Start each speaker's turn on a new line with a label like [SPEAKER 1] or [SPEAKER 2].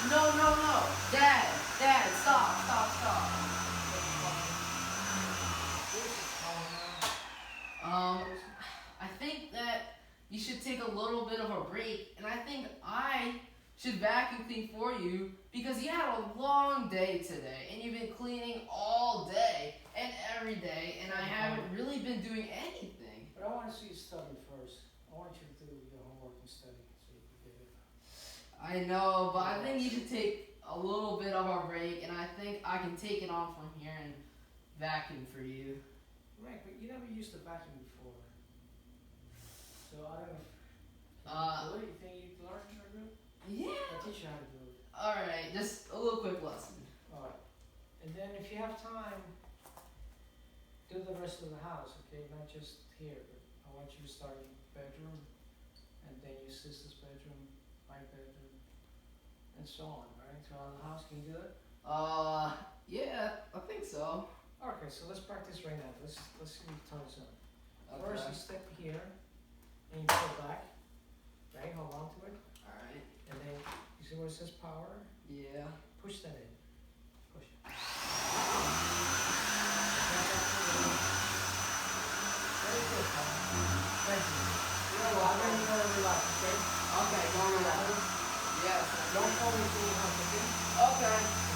[SPEAKER 1] No, no, no. Dad, stop. Um, I think that you should take a little bit of a break, and I think I should vacuum clean for you because you had a long day today, and you've been cleaning all day and every day, and I haven't really been doing anything.
[SPEAKER 2] But I want to see you study first. I want you to do your homework and study so you can get it.
[SPEAKER 1] I know, but I think you should take a little bit of a break, and I think I can take it on from here and vacuum for you.
[SPEAKER 2] Right, but you never used the vacuum before. So I don't know if you think you learn how to do it?
[SPEAKER 1] Yeah.
[SPEAKER 2] I'll teach you how to do it.
[SPEAKER 1] Alright, just a little quick lesson.
[SPEAKER 2] Alright. And then if you have time, do the rest of the house, okay? Not just here, but I want you to start in the bedroom, and then your sister's bedroom, my bedroom, and so on, right? So around the house, can you do it?
[SPEAKER 1] Yeah, I think so.
[SPEAKER 2] Okay, so let's practice right now. Let's see your toes up.
[SPEAKER 1] Okay.
[SPEAKER 2] First, you step here, and you pull back. Okay, hold on to it.
[SPEAKER 1] Alright.
[SPEAKER 2] And then, you see where it says power?
[SPEAKER 1] Yeah.
[SPEAKER 2] Push that in. Push it. Very good, Paul. Thank you. I'm going to relax, okay?
[SPEAKER 1] Okay, go relax. Yes.
[SPEAKER 2] Don't fall into your hands, okay?
[SPEAKER 1] Okay.